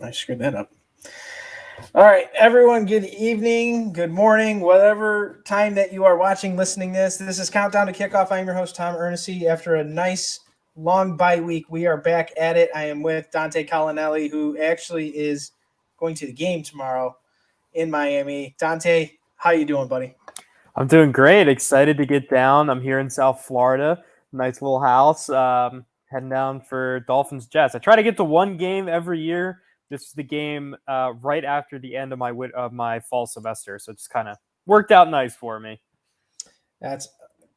I screwed that up. All right, everyone, good evening, good morning, whatever time that you are watching, listening this. This is Countdown to Kickoff. I'm your host, Tom Ernest. After a nice long bye week, we are back at it. I am with Dante Collinelli, who actually is going to the game tomorrow in Miami. Dante, how you doing, buddy? I'm doing great. Excited to get down. I'm here in South Florida. Nice little house. Heading down for Dolphins Jets. I try to get to one game every year. This is the game right after the end of my fall semester, so it just kind of worked out nice for me. That's,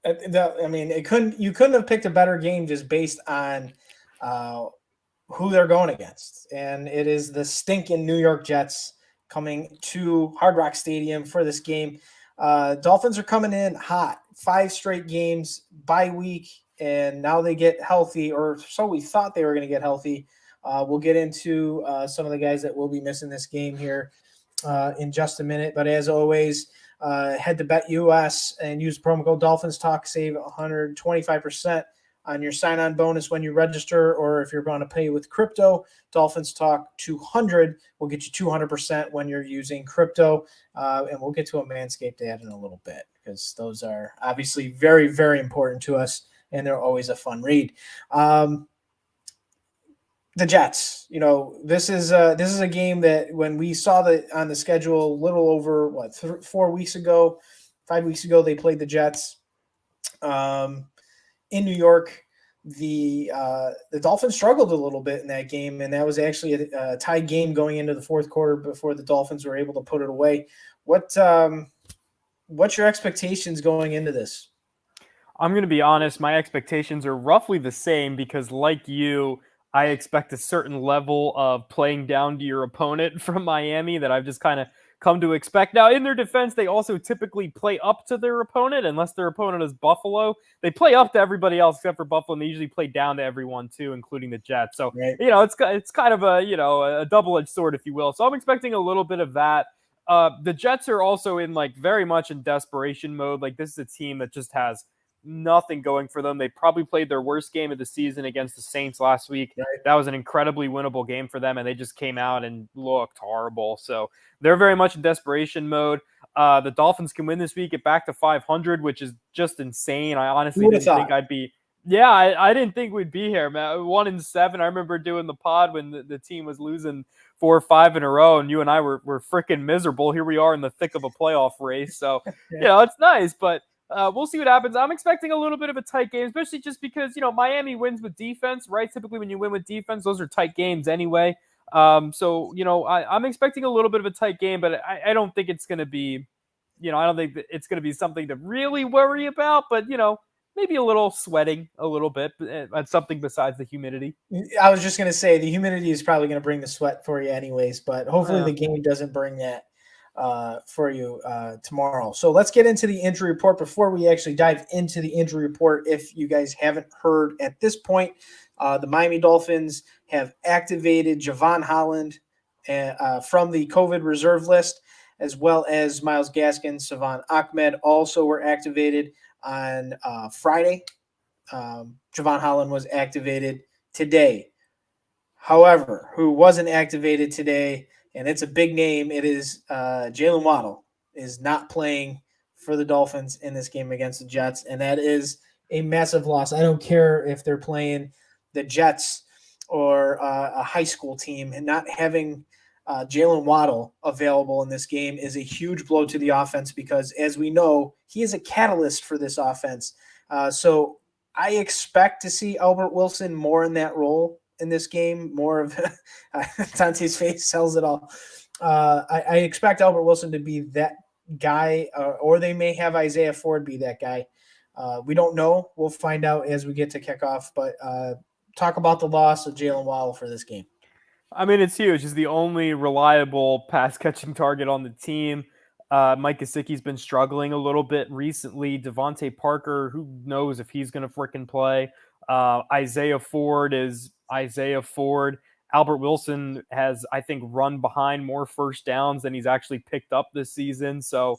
I mean, you couldn't have picked a better game just based on who they're going against, and it is the stinking New York Jets coming to Hard Rock Stadium for this game. Dolphins are coming in hot, 5 straight games, bye week, and now they get healthy, or so we thought they were going to get healthy. We'll get into some of the guys that will be missing this game here in just a minute. But as always, head to BetUS and use promo code Dolphins Talk, save 125% on your sign-on bonus when you register, or if you're going to pay with crypto, Dolphins Talk 200 will get you 200% when you're using crypto. And we'll get to a Manscaped ad in a little bit because those are obviously very, very important to us, and they're always a fun read. The Jets, this is a game that when we saw that on the schedule a little over 4 weeks ago, 5 weeks ago, they played the Jets in New York. The Dolphins struggled a little bit in that game, and that was actually a tied game going into the fourth quarter before the Dolphins were able to put it away. What's your expectations going into this? I'm going to be honest. My expectations are roughly the same because, like you, I expect a certain level of playing down to your opponent from Miami that I've just kind of come to expect. Now, in their defense, they also typically play up to their opponent, unless their opponent is Buffalo. They play up to everybody else except for Buffalo, and they usually play down to everyone too, including the Jets. So, Right. it's kind of a double-edged sword, if you will. So I'm expecting a little bit of that. The Jets are also in very much in desperation mode. Like, this is a team that just has nothing going for them. They probably played their worst game of the season against the Saints last week. Right. That was an incredibly winnable game for them, and they just came out and looked horrible. So they're very much in desperation mode. The Dolphins can win this week, get back to 500, which is just insane. I honestly didn't think I'd be. Yeah, I didn't think we'd be here, man. 1-7. I remember doing the pod when the team was losing 4 or 5 in a row, and you and I were freaking miserable. Here we are in the thick of a playoff race. So, it's nice, but we'll see what happens. I'm expecting a little bit of a tight game, especially just because, Miami wins with defense, right? Typically when you win with defense, those are tight games anyway. So, I'm expecting a little bit of a tight game, but I don't think it's going to be, I don't think it's going to be something to really worry about, but, maybe a little sweating a little bit, but something besides the humidity. I was just going to say the humidity is probably going to bring the sweat for you anyways, but hopefully the game doesn't bring that for you tomorrow. So let's get into the injury report. Before we actually dive into the injury report, if you guys haven't heard at this point, the Miami Dolphins have activated Javon Holland from the COVID reserve list, as well as Myles Gaskin, Savon Ahmed also were activated on Friday. Javon Holland was activated today. However, who wasn't activated today, and it's a big name, it is Jalen Waddle is not playing for the Dolphins in this game against the Jets, and that is a massive loss. I don't care if they're playing the Jets or a high school team, and not having Jalen Waddle available in this game is a huge blow to the offense because, as we know, he is a catalyst for this offense. So I expect to see Albert Wilson more in that role in this game, more of Dante's face sells it all. I expect Albert Wilson to be that guy, or they may have Isaiah Ford be that guy. We don't know. We'll find out as we get to kickoff, but talk about the loss of Jalen Waddle for this game. I mean, it's huge. He's the only reliable pass-catching target on the team. Mike Gesicki's been struggling a little bit recently. Devontae Parker, who knows if he's going to frickin' play. Isaiah Ford is Isaiah Ford. Albert Wilson has, I think, run behind more first downs than he's actually picked up this season. So,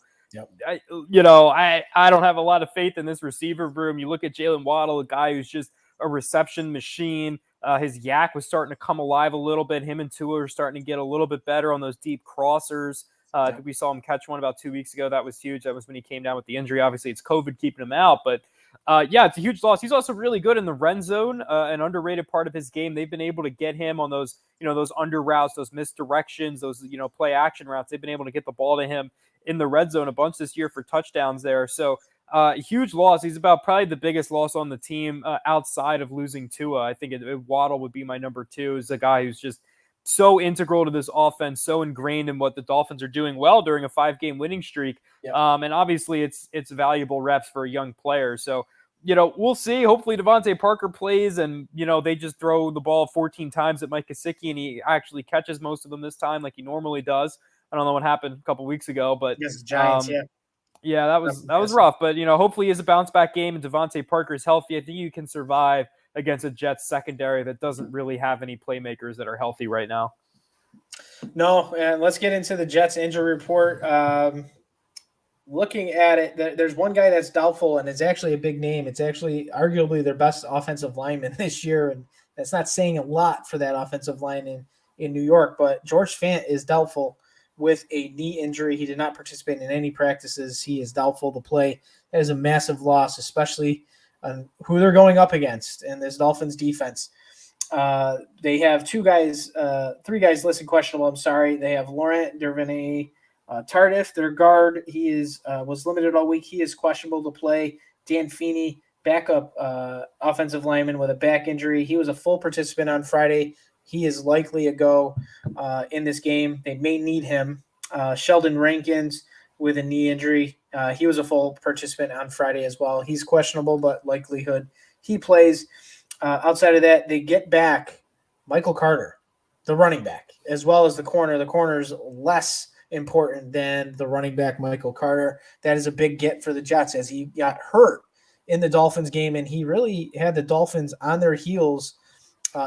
I don't have a lot of faith in this receiver room. You look at Jalen Waddle, a guy who's just a reception machine. His yak was starting to come alive a little bit. Him and Tua are starting to get a little bit better on those deep crossers. I think we saw him catch one about 2 weeks ago. That was huge. That was when he came down with the injury. Obviously, it's COVID keeping him out, but it's a huge loss. He's also really good in the red zone, an underrated part of his game. They've been able to get him on those, those under routes, those misdirections, those, play action routes. They've been able to get the ball to him in the red zone a bunch this year for touchdowns there. So huge loss. He's about probably the biggest loss on the team outside of losing Tua. I think Waddle would be my number 2. Is a guy who's just so integral to this offense, so ingrained in what the Dolphins are doing well during a 5-game winning streak. Yep. And obviously it's valuable reps for a young player. So, we'll see. Hopefully Devontae Parker plays and, they just throw the ball 14 times at Mike Gesicki and he actually catches most of them this time like he normally does. I don't know what happened a couple weeks ago, but yes, Giants, yeah, that was rough. But, hopefully it's a bounce back game and Devontae Parker is healthy. I think you can survive against a Jets secondary that doesn't really have any playmakers that are healthy right now. No, and let's get into the Jets injury report. Looking at it, there's one guy that's doubtful, and it's actually a big name. It's actually arguably their best offensive lineman this year, and that's not saying a lot for that offensive line in New York, but George Fant is doubtful with a knee injury. He did not participate in any practices. He is doubtful to play. That is a massive loss, especially on who they're going up against in this Dolphins defense. They have 3 guys listed questionable. I'm sorry. They have Laurent Dervin Tardif, their guard. He was limited all week. He is questionable to play. Dan Feeney, backup offensive lineman with a back injury. He was a full participant on Friday. He is likely a go in this game. They may need him. Sheldon Rankins with a knee injury. He was a full participant on Friday as well. He's questionable, but likelihood he plays. Outside of that, they get back Michael Carter, the running back, as well as the corner. The corner is less important than the running back, Michael Carter. That is a big get for the Jets as he got hurt in the Dolphins game, and he really had the Dolphins on their heels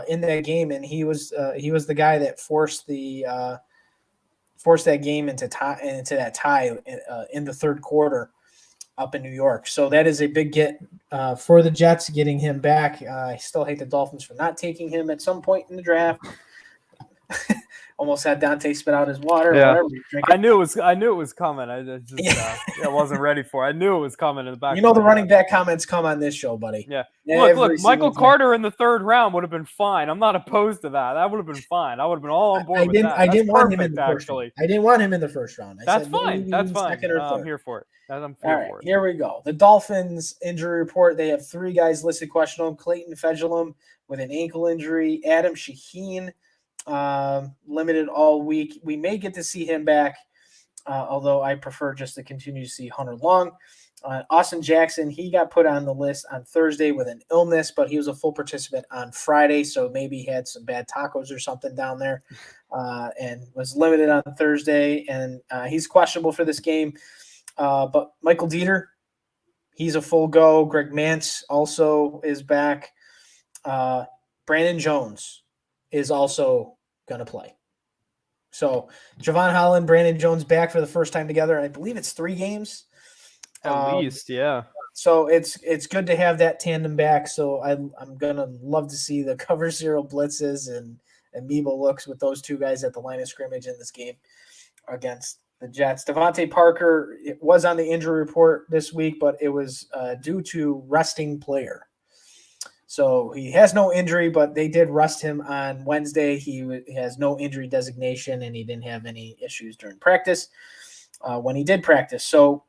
in that game, and he was the guy that forced that game into that tie in the third quarter up in New York. So that is a big get for the Jets, getting him back. I still hate the Dolphins for not taking him at some point in the draft. Almost had Dante spit out his water. Yeah. Or whatever. I knew it was coming. I wasn't ready for it. I knew it was coming in the back. The running back comments come on this show, buddy. Yeah. Look, Michael Carter in the 3rd round would have been fine. I'm not opposed to that. That would have been fine. I would have been all on board with that. I didn't want him in the first round. I didn't want him in the first round. That's fine. That's fine. I'm here for it. I'm here for it. Here we go. The Dolphins injury report. They have 3 guys listed questionable. Clayton Fejedelem with an ankle injury. Adam Shaheen, limited all week. We may get to see him back, although I prefer just to continue to see Hunter Long. Austin Jackson, he got put on the list on Thursday with an illness, but he was a full participant on Friday, so maybe he had some bad tacos or something down there and was limited on Thursday, and he's questionable for this game. But Michael Dieter, he's a full go. Greg Mance also is back. Brandon Jones is also going to play. So Javon Holland, Brandon Jones back for the first time together. I believe it's 3 games. At least, yeah. So it's good to have that tandem back. So I'm going to love to see the cover 0 blitzes and amoeba looks with those 2 guys at the line of scrimmage in this game against the Jets. Devontae Parker, it was on the injury report this week, but it was due to resting player. So he has no injury, but they did rest him on Wednesday. He has no injury designation, and he didn't have any issues during practice when he did practice. So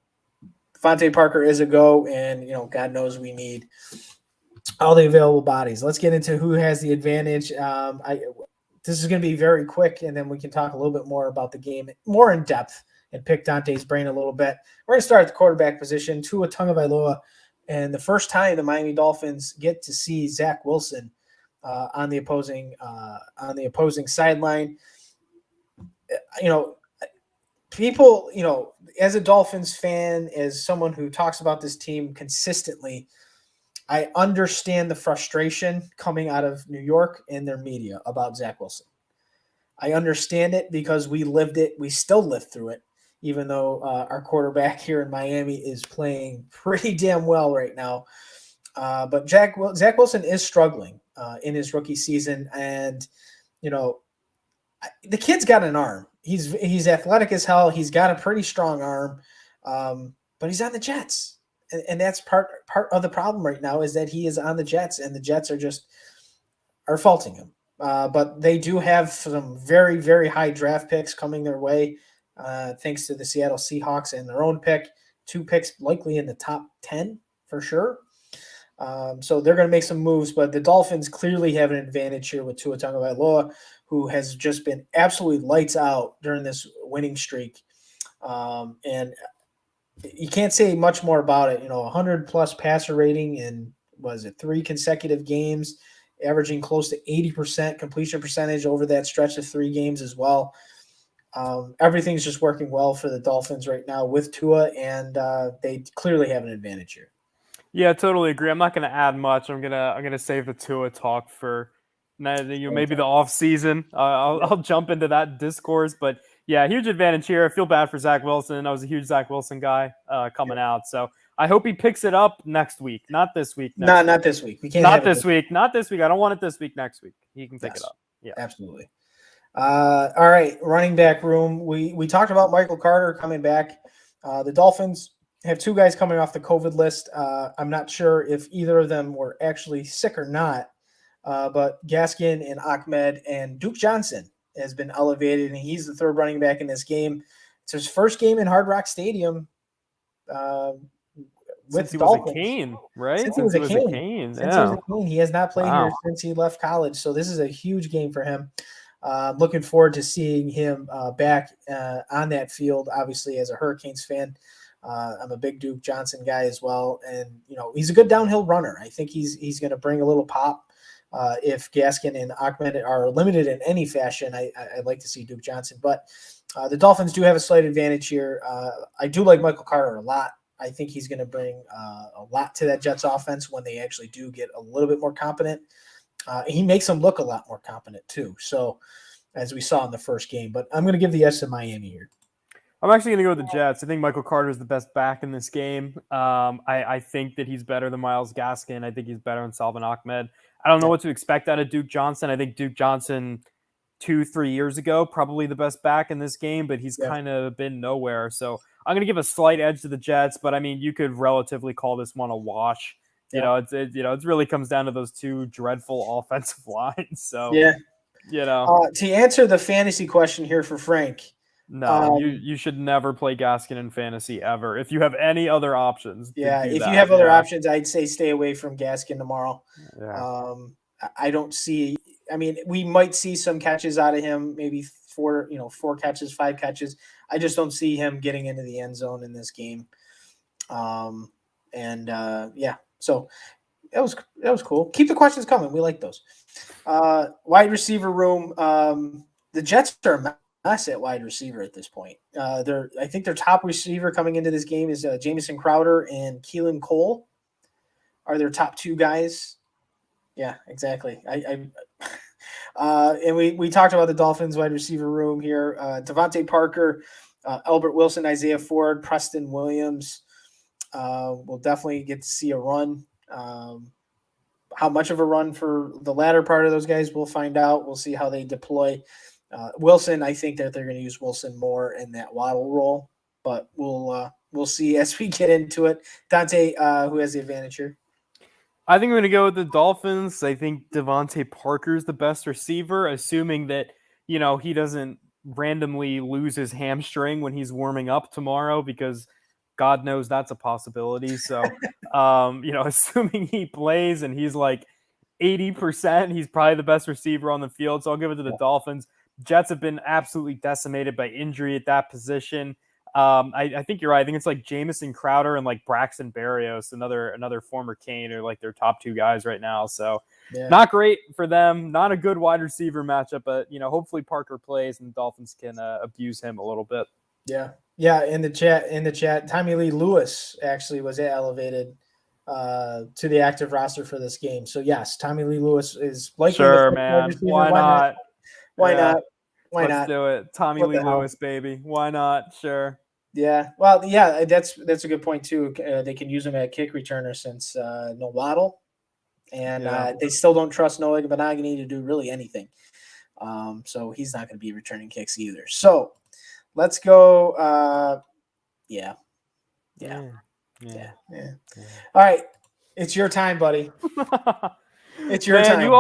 Devontae Parker is a go, and, God knows we need all the available bodies. Let's get into who has the advantage. This is going to be very quick, and then we can talk a little bit more about the game more in depth and pick Dante's brain a little bit. We're going to start at the quarterback position, Tua Tagovailoa, and the first time the Miami Dolphins get to see Zach Wilson on the opposing sideline. People, as a Dolphins fan, as someone who talks about this team consistently, I understand the frustration coming out of New York and their media about Zach Wilson. I understand it because we lived it. We still live through it, even though our quarterback here in Miami is playing pretty damn well right now. But Zach Wilson is struggling. in his rookie season. And, the kid's got an arm. He's athletic as hell. He's got a pretty strong arm, but he's on the Jets. And that's part of the problem right now is that he is on the Jets, and the Jets are faulting him. But they do have some very, very high draft picks coming their way, thanks to the Seattle Seahawks and their own pick. 2 picks likely in the top 10 for sure. So they're going to make some moves, but the Dolphins clearly have an advantage here with Tua Tagovailoa, who has just been absolutely lights out during this winning streak. And you can't say much more about it. 100+ passer rating in, 3 consecutive games, averaging close to 80% completion percentage over that stretch of 3 games as well. Everything's just working well for the Dolphins right now with Tua, and they clearly have an advantage here. Yeah, totally agree. I'm not going to add much. I'm gonna save the Tua talk for maybe the off season. I'll jump into that discourse, but yeah, huge advantage here. I feel bad for Zach Wilson. I was a huge Zach Wilson guy coming out, so I hope he picks it up next week, not this week. Not this week. We can't. Not this week. Not this week. I don't want it this week. Next week, he can pick it up. Yeah, absolutely. All right, running back room. We talked about Michael Carter coming back. The Dolphins have 2 guys coming off the COVID list. I'm not sure if either of them were actually sick or not, but Gaskin and Ahmed and Duke Johnson has been elevated, and he's the 3rd running back in this game. It's his first game in Hard Rock Stadium with since he Dolphins. Was a Cane, right? Since he was a Cane. He has not played here since he left college, so this is a huge game for him. Looking forward to seeing him back on that field, obviously, as a Hurricanes fan. I'm a big Duke Johnson guy as well. And, he's a good downhill runner. I think he's going to bring a little pop. If Gaskin and Ahmed are limited in any fashion, I'd like to see Duke Johnson. But the Dolphins do have a slight advantage here. I do like Michael Carter a lot. I think he's going to bring a lot to that Jets offense when they actually do get a little bit more competent. He makes them look a lot more competent too. So as we saw in the first game, but I'm going to give the S to Miami here. I'm actually going to go with the Jets. I think Michael Carter is the best back in this game. I think that he's better than Myles Gaskin. I think he's better than Salvon Ahmed. I don't know what to expect out of Duke Johnson. I think Duke Johnson 2-3 years ago, probably the best back in this game, but he's kind of been nowhere. So I'm going to give a slight edge to the Jets, but I mean, you could relatively call this one a wash. It really comes down to those 2 dreadful offensive lines. So, to answer the fantasy question here for Frank. No, you should never play Gaskin in fantasy ever. If you have any other options. If you have other options, I'd say stay away from Gaskin tomorrow. Yeah. I don't see, we might see some catches out of him, maybe 4 catches, 5 catches. I just don't see him getting into the end zone in this game. So that was cool. Keep the questions coming. We like those. Wide receiver room. The Jets are a mess at wide receiver at this point. I think their top receiver coming into this game is Jamison Crowder and Keelan Cole are their top 2 guys. Yeah, exactly. And we talked about the Dolphins wide receiver room here. Devontae Parker, Albert Wilson, Isaiah Ford, Preston Williams. We'll definitely get to see a run. How much of a run for the latter part of those guys, we'll find out. We'll see how they deploy. Wilson, I think that they're going to use Wilson more in that Waddle role, but we'll see as we get into it. Dante, who has the advantage here? I think I'm going to go with the Dolphins. I think Devontae Parker is the best receiver, assuming that, he doesn't randomly lose his hamstring when he's warming up tomorrow, because God knows that's a possibility. So, assuming he plays and he's like 80%, he's probably the best receiver on the field. So I'll give it to the Dolphins. Jets have been absolutely decimated by injury at that position. I think you're right. I think it's like Jamison Crowder and like Braxton Berrios, another former Cane, are like their top 2 guys right now. So not great for them. Not a good wide receiver matchup, but hopefully Parker plays and the Dolphins can abuse him a little bit. Yeah. In the chat, Tommy Lee Lewis actually was elevated to the active roster for this game. So yes, Tommy Lee Lewis is likely. Sure, man. Why not? Why not? Let's do it. Tommy Lee Lewis, baby. Why not? Sure. Yeah. Well, yeah, that's a good point too. They can use him at kick returner since no Waddle. and they still don't trust Noah Benogany to do really anything. So he's not going to be returning kicks either. So let's go. Yeah. All right, it's your time, buddy. It's your time. You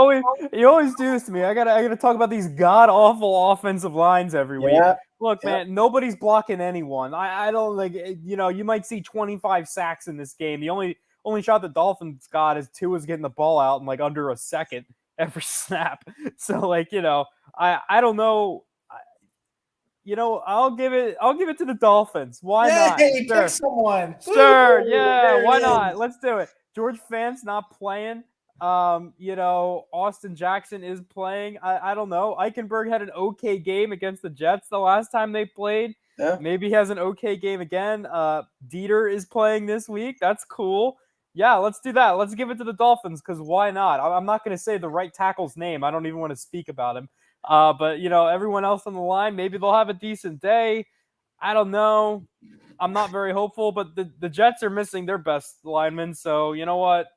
always do this to me. I gotta talk about these god awful offensive lines every week. Look, man, nobody's blocking anyone. I don't like, you might see 25 sacks in this game. The only shot the Dolphins got is Tua's getting the ball out in like under a second every snap. So like, I don't know. I'll give it to the Dolphins. Why not? Hey, pick someone. Sure, yeah, why not? Let's do it. George Fant's not playing. Austin Jackson is playing. I don't know. Eichenberg had an okay game against the Jets the last time they played. Yeah. Maybe he has an okay game again. Dieter is playing this week. That's cool. Yeah, let's do that. Let's give it to the Dolphins because why not? I'm not going to say the right tackle's name. I don't even want to speak about him. But everyone else on the line, maybe they'll have a decent day. I don't know. I'm not very hopeful, but the Jets are missing their best lineman. So you know what?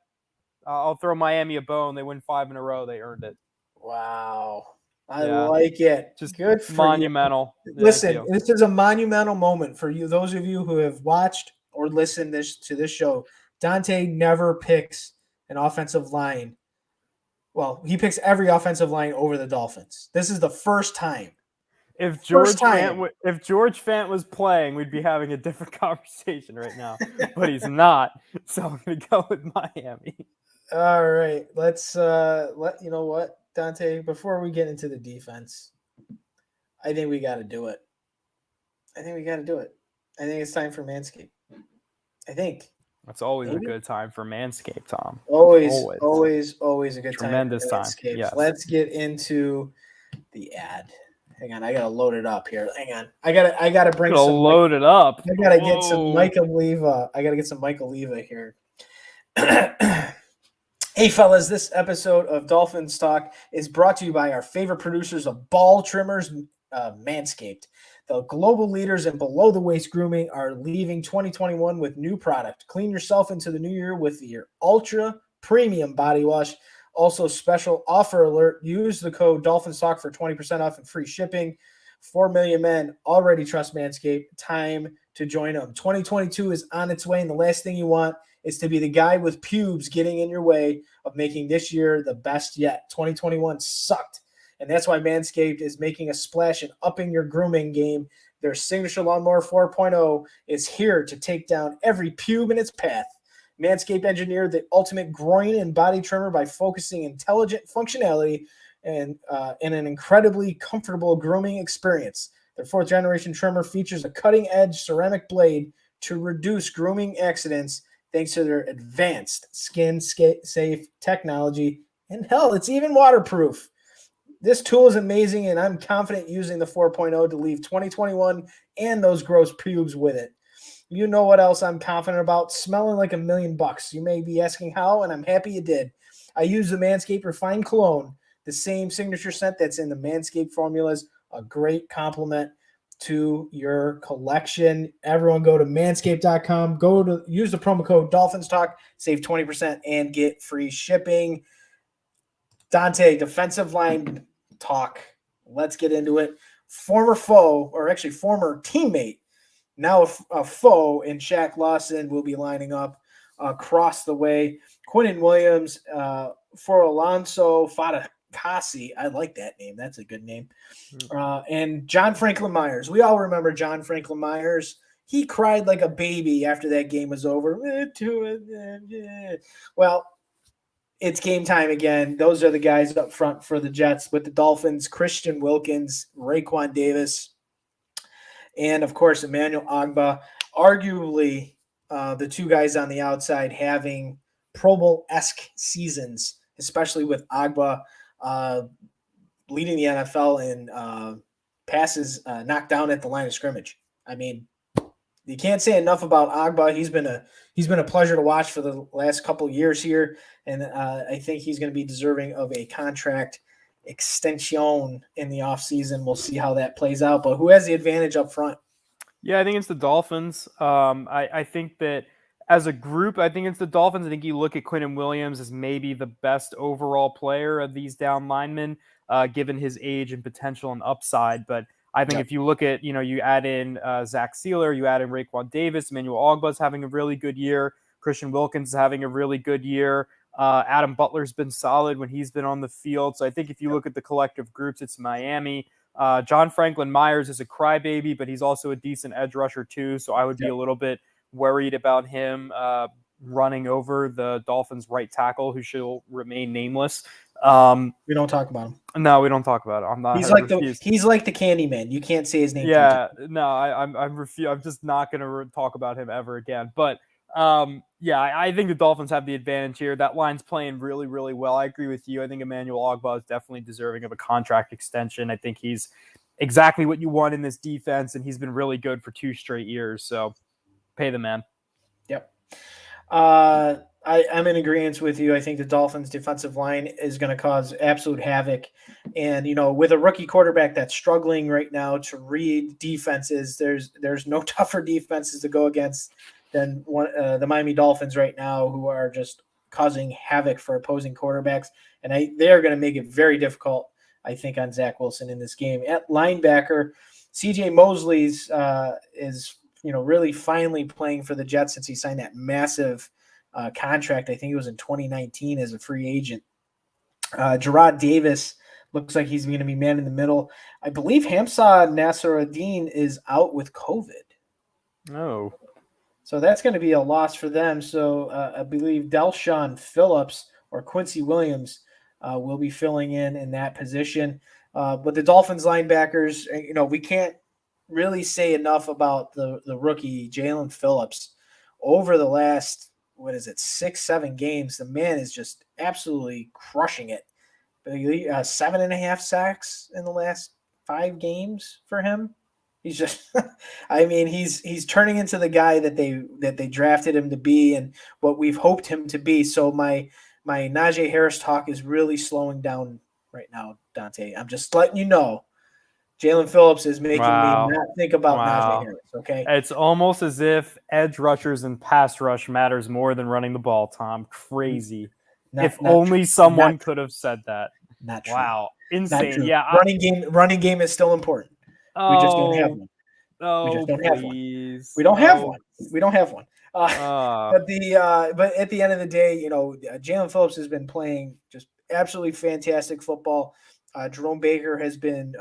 I'll throw Miami a bone. They win 5 in a row. They earned it. Wow. I like it. Just good for monumental. You. Listen, this is a monumental moment for you. Those of you who have watched or listened to this show, Dante never picks an offensive line. Well, he picks every offensive line over the Dolphins. This is the first time. If George Fant was playing, we'd be having a different conversation right now. But he's not. So I'm going to go with Miami. All right. Let's you know what, Dante, before we get into the defense, I think we got to do it. I think it's time for Manscaped. I think. That's always a good time for Manscaped, Tom. Always a good time. Tremendous time. Yes. Let's get into the ad. Hang on, I gotta load it up here. Hang on, I gotta bring some. Load it up. I gotta get some Michael Leva. Here. Hey, fellas, this episode of Dolphins Talk is brought to you by our favorite producers of ball trimmers, Manscaped. The global leaders in below-the-waist grooming are leaving 2021 with new product. Clean yourself into the new year with your ultra premium body wash. Also, special offer alert. Use the code DolphinsTalk for 20% off and free shipping. 4 million men already trust Manscaped. Time to join them. 2022 is on its way, and the last thing you want is to be the guy with pubes getting in your way of making this year the best yet. 2021 sucked. And that's why Manscaped is making a splash and upping your grooming game. Their signature lawnmower 4.0 is here to take down every pube in its path. Manscaped engineered the ultimate groin and body trimmer by focusing intelligent functionality and in an incredibly comfortable grooming experience. Their 4th generation trimmer features a cutting-edge ceramic blade to reduce grooming accidents thanks to their advanced skin-safe technology. And hell, it's even waterproof. This tool is amazing, and I'm confident using the 4.0 to leave 2021 and those gross pubes with it. You know what else I'm confident about? Smelling like $1,000,000. You may be asking how, and I'm happy you did. I use the Manscaped Refined Cologne, the same signature scent that's in the Manscaped formulas, a great compliment to your collection. Everyone go to manscaped.com. Use the promo code DolphinsTalk, save 20% and get free shipping. Dante, defensive line talk. Let's get into it. Former teammate, now a foe in Shaq Lawson will be lining up across the way. Quinnen Williams for Alonso Fatukasi. I like that name. That's a good name. And John Franklin Myers. We all remember John Franklin Myers. He cried like a baby after that game was over. Well, it's game time again. Those are the guys up front for the Jets with the Dolphins: Christian Wilkins, Raekwon Davis, and, of course, Emmanuel Ogbah. Arguably, the two guys on the outside having Pro Bowl-esque seasons, especially with Ogbah leading the NFL in passes knocked down at the line of scrimmage. I mean, you can't say enough about Ogbah. He's been a pleasure to watch for the last couple of years here, and I think he's going to be deserving of a contract extension in the offseason. We'll see how that plays out. But who has the advantage up front? Yeah, I think it's the Dolphins. I think that as a group, I think it's the Dolphins. I think you look at Quinnen Williams as maybe the best overall player of these down linemen, given his age and potential and upside. But I think if you look at, you add in Zach Sealer, you add in Raekwon Davis, Emmanuel Ogbah's having a really good year, Christian Wilkins is having a really good year. Adam Butler's been solid when he's been on the field. So I think if you look at the collective groups, it's Miami. John Franklin Myers is a crybaby, but he's also a decent edge rusher too. So I would be a little bit worried about him running over the Dolphins right tackle, who shall remain nameless. We don't talk about him. No, we don't talk about it. I'm not. He's like the Candyman. You can't say his name. Yeah, no, I'm just not going to talk about him ever again. But I think the Dolphins have the advantage here. That line's playing really, really well. I agree with you. I think Emmanuel Ogbah is definitely deserving of a contract extension. I think he's exactly what you want in this defense, and he's been really good for 2 straight years. So pay the man. Yep. I'm in agreement with you. I think the Dolphins defensive line is going to cause absolute havoc. And, with a rookie quarterback that's struggling right now to read defenses, there's no tougher defenses to go against than the Miami Dolphins right now, who are just causing havoc for opposing quarterbacks. And they're going to make it very difficult, I think, on Zach Wilson in this game. At linebacker, CJ Mosley's is really finally playing for the Jets since he signed that massive contract. I think it was in 2019 as a free agent. Gerard Davis looks like he's going to be man in the middle. I believe Hamza Nasruddin is out with COVID. Oh. So that's going to be a loss for them. So I believe Delshon Phillips or Quincy Williams will be filling in that position. But the Dolphins linebackers, we can't really say enough about the rookie Jalen Phillips. Over the last 6-7 games, the man is just absolutely crushing it. 7.5 sacks in the last 5 games for him. He's just, he's turning into the guy that they drafted him to be and what we've hoped him to be. So my Najee Harris talk is really slowing down right now, Dante. I'm just letting you know. Jalen Phillips is making me not think about Najee Harris, okay? It's almost as if edge rushers and pass rush matters more than running the ball, Tom. Crazy. If only someone could have said that. Not true. Wow. Insane. Not true. Yeah. Running game is still important. We just don't have one. We just don't have one. We don't have one. We don't have one. But at the end of the day, Jalen Phillips has been playing just absolutely fantastic football. Jerome Baker has been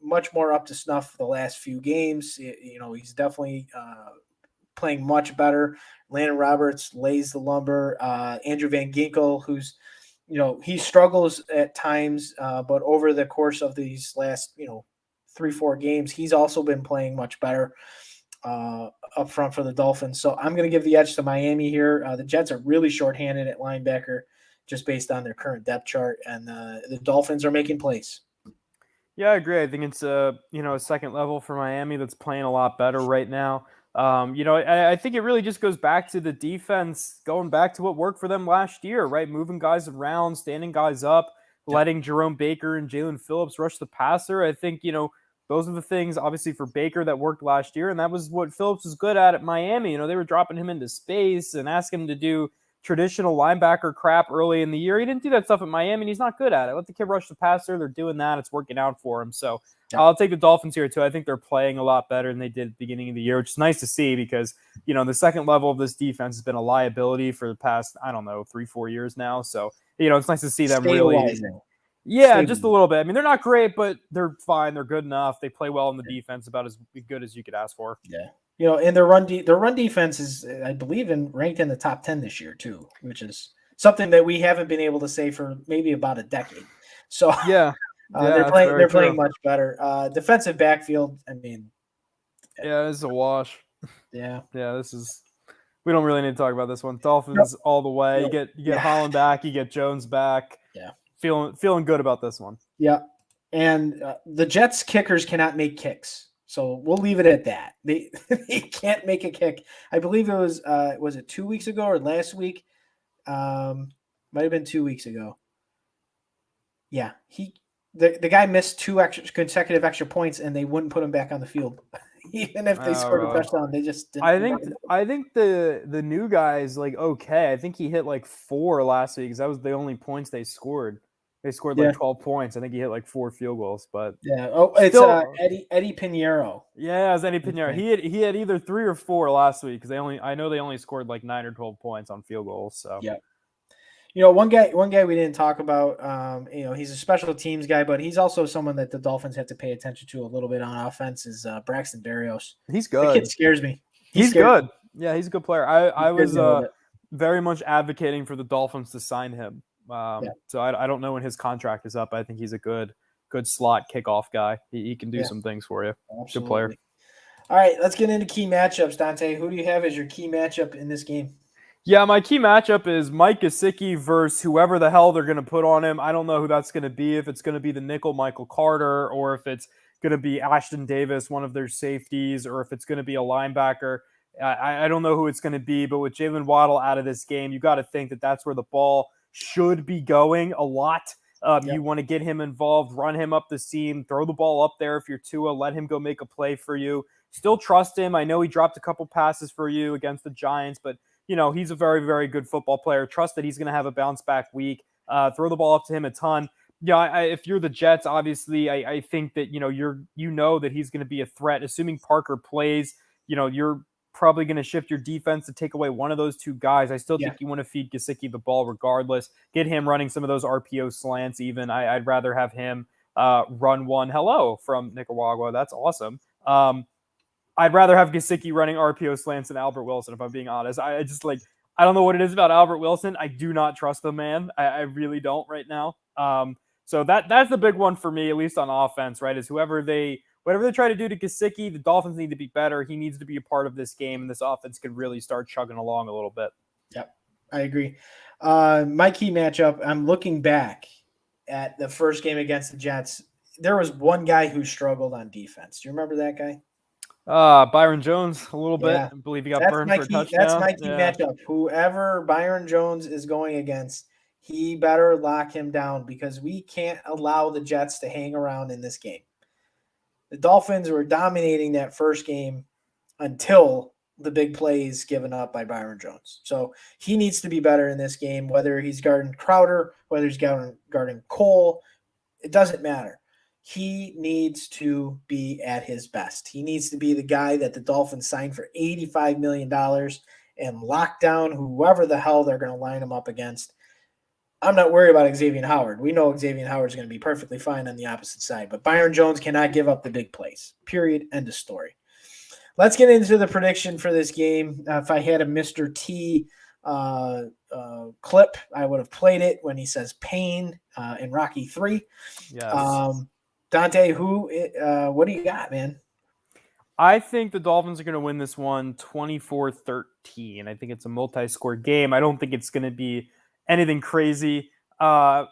much more up to snuff the last few games. He's definitely playing much better. Landon Roberts lays the lumber. Andrew Van Ginkel, who's, he struggles at times, but over the course of these last, 3-4 games, he's also been playing much better up front for the Dolphins. So I'm going to give the edge to Miami here. The Jets are really shorthanded at linebacker just based on their current depth chart, and the Dolphins are making plays. Yeah, I agree. I think it's a second level for Miami that's playing a lot better right now. I think it really just goes back to the defense, going back to what worked for them last year, right? Moving guys around, standing guys up, letting Jerome Baker and Jalen Phillips rush the passer. I think, those are the things, obviously, for Baker that worked last year, and that was what Phillips was good at Miami. They were dropping him into space and asking him to do traditional linebacker crap early in the year. He didn't do that stuff at Miami, and he's not good at it. Let the kid rush the passer. They're doing that. It's working out for him. So I'll take the Dolphins here, too. I think they're playing a lot better than they did at the beginning of the year, which is nice to see because, the second level of this defense has been a liability for the past, 3-4 years now. So, it's nice to see them really. Yeah, just a little bit. They're not great, but they're fine. They're good enough. They play well in the defense, about as good as you could ask for. Yeah. And their run defense is, I believe, ranked in the top 10 this year too, which is something that we haven't been able to say for maybe about a decade. So yeah, they're playing much better. Defensive backfield, yeah, it's a wash. Yeah, we don't really need to talk about this one. Dolphins all the way. You get Holland back, you get Jones back. Yeah, feeling good about this one. Yeah, and the Jets kickers cannot make kicks. So we'll leave it at that. They can't make a kick. I believe it was it 2 weeks ago or last week? Might have been 2 weeks ago. Yeah, the guy missed 2 consecutive extra points, and they wouldn't put him back on the field. Even if they scored a touchdown, they just didn't. I think the new guy's like okay. I think he hit like 4 last week because that was the only points they scored. They scored like 12 points. I think he hit like 4 field goals, but yeah. Oh, it's Eddie Pinheiro. Yeah, it was Eddie Pinheiro. He had either 3 or 4 last week because I know they only scored like 9 or 12 points on field goals. So yeah. One guy we didn't talk about. He's a special teams guy, but he's also someone that the Dolphins have to pay attention to a little bit on offense. Is Braxton Berrios? He's good. The kid scares me. He's good. Yeah, he's a good player. I was very much advocating for the Dolphins to sign him. So I don't know when his contract is up. I think he's a good slot kickoff guy. He can do some things for you. Absolutely. Good player. All right, let's get into key matchups, Dante. Who do you have as your key matchup in this game? Yeah, my key matchup is Mike Gesicki versus whoever the hell they're going to put on him. I don't know who that's going to be, if it's going to be the nickel Michael Carter or if it's going to be Ashton Davis, one of their safeties, or if it's going to be a linebacker. I don't know who it's going to be, but with Jalen Waddle out of this game, you got to think that that's where the ball should be going a lot. You want to get him involved, run him up the seam, throw the ball up there if you're Tua, let him go make a play for you. Still trust him. I know he dropped a couple passes for you against the Giants, but he's a very, very good football player. Trust that he's going to have a bounce back week. Throw the ball up to him a ton. Yeah, if you're the Jets, obviously, I think that that he's going to be a threat. Assuming Parker plays, you're probably going to shift your defense to take away one of those 2 guys. I still think you want to feed Gesicki the ball regardless. Get him running some of those RPO slants. Even I'd rather have him run one. Hello from Nicaragua. That's awesome. I'd rather have Gesicki running RPO slants than Albert Wilson, if I'm being honest. I don't know what it is about Albert Wilson. I do not trust the man. I really don't right now. So that's the big one for me, at least on offense, right? Is whatever they try to do to Gesicki, the Dolphins need to be better. He needs to be a part of this game, and this offense could really start chugging along a little bit. Yep, I agree. My key matchup, I'm looking back at the first game against the Jets. There was one guy who struggled on defense. Do you remember that guy? Byron Jones, a little bit. I believe he got burned for a touchdown. That's my key matchup. Whoever Byron Jones is going against, he better lock him down because we can't allow the Jets to hang around in this game. The Dolphins were dominating that first game until the big plays given up by Byron Jones. So he needs to be better in this game, whether he's guarding Crowder, whether he's guarding Cole, it doesn't matter. He needs to be at his best. He needs to be the guy that the Dolphins signed for $85 million and lock down whoever the hell they're going to line him up against. I'm not worried about Xavier Howard. We know Xavier Howard is going to be perfectly fine on the opposite side, but Byron Jones cannot give up the big plays. Period. End of story. Let's get into the prediction for this game. If I had a Mr. T clip, I would have played it when he says pain in Rocky 3. Yes. Dante, what do you got, man? I think the Dolphins are going to win this one 24-13. I think it's a multi-score game. I don't think it's going to be anything crazy. As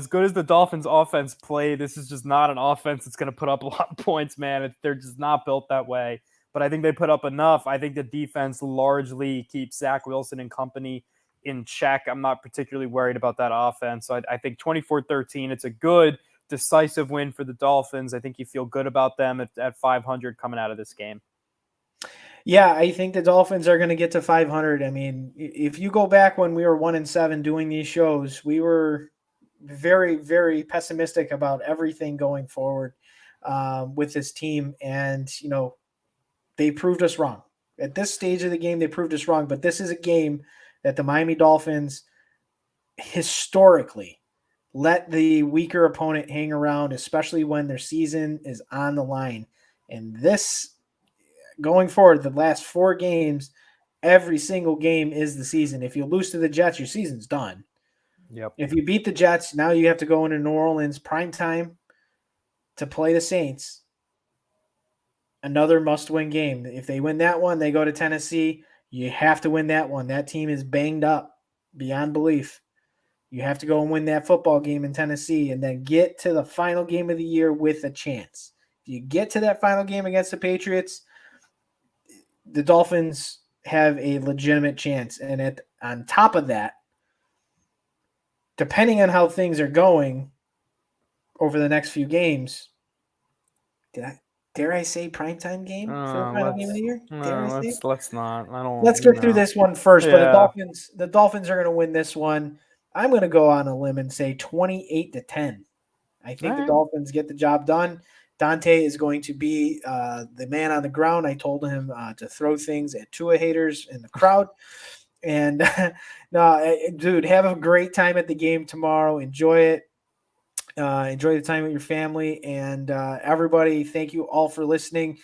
good as the Dolphins offense play, this is just not an offense that's going to put up a lot of points, man. They're just not built that way. But I think they put up enough. I think the defense largely keeps Zach Wilson and company in check. I'm not particularly worried about that offense. So I think 24-13, it's a good, decisive win for the Dolphins. I think you feel good about them at 500 coming out of this game. Yeah, I think the Dolphins are going to get to 500. I mean, if you go back when we were 1-7 doing these shows, we were very, very pessimistic about everything going forward with this team. And, they proved us wrong. At this stage of the game, they proved us wrong. But this is a game that the Miami Dolphins historically let the weaker opponent hang around, especially when their season is on the line. And this, going forward, the last 4 games, every single game is the season. If you lose to the Jets, your season's done. Yep. If you beat the Jets, now you have to go into New Orleans prime time to play the Saints. Another must-win game. If they win that one, they go to Tennessee. You have to win that one. That team is banged up beyond belief. You have to go and win that football game in Tennessee and then get to the final game of the year with a chance. If you get to that final game against the Patriots, the Dolphins have a legitimate chance. And on top of that, depending on how things are going over the next few games, dare I say, primetime game for the final game of the year? Let's not. I don't. Let's get through this one first. Yeah. But the Dolphins are going to win this one. I'm going to go on a limb and say 28-10. I think the Dolphins get the job done. Dante is going to be the man on the ground. I told him to throw things at Tua haters in the crowd. And no, dude, have a great time at the game tomorrow. Enjoy it. Enjoy the time with your family. And everybody, thank you all for listening.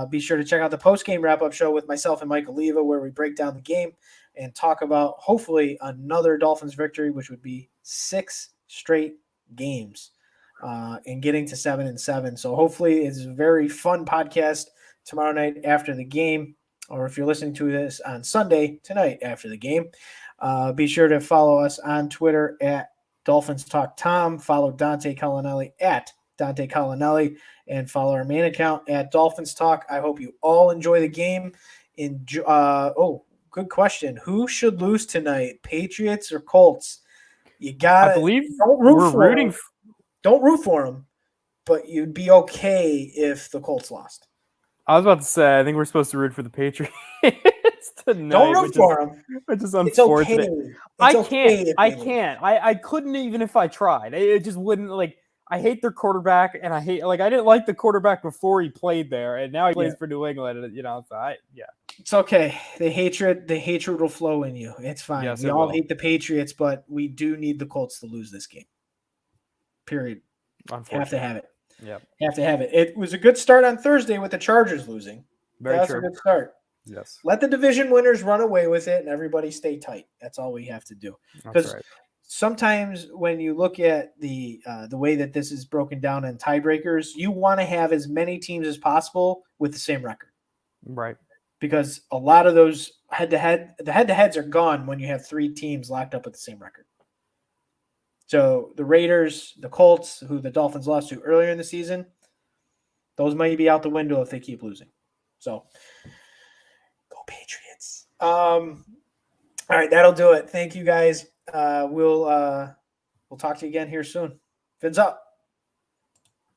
Be sure to check out the post-game wrap-up show with myself and Mike Oliva, where we break down the game and talk about, hopefully, another Dolphins victory, which would be 6 straight games and getting to 7-7. So hopefully it's a very fun podcast tomorrow night after the game, or if you're listening to this on Sunday, tonight after the game. Be sure to follow us on Twitter at Dolphins Talk Tom. Follow Dante Collinelli at Dante Collinelli, and follow our main account at Dolphins Talk. I hope you all enjoy the game. Good question. Who should lose tonight, Patriots or Colts? You gotta. I believe Don't root for them, but you'd be okay if the Colts lost. I was about to say, I think we're supposed to root for the Patriots tonight. Don't root for them. Which is unfortunate. Okay. I can't. I couldn't even if I tried. It just wouldn't, like, I hate their quarterback, and I didn't like the quarterback before he played there, and now he plays for New England, so It's okay. The hatred will flow in you. It's fine. Yes, we all hate the Patriots, but we do need the Colts to lose this game. Period. Have to have it. Yeah. Have to have it. It was a good start on Thursday with the Chargers losing. That's a good start. Yes. Let the division winners run away with it, and everybody stay tight. That's all we have to do. Because sometimes when you look at the way that this is broken down in tiebreakers, you want to have as many teams as possible with the same record. Right. Because a lot of those head-to-heads are gone when you have 3 teams locked up with the same record. So the Raiders, the Colts, who the Dolphins lost to earlier in the season, those might be out the window if they keep losing. So go Patriots. All right, that'll do it. Thank you guys. We'll talk to you again here soon. Fins up.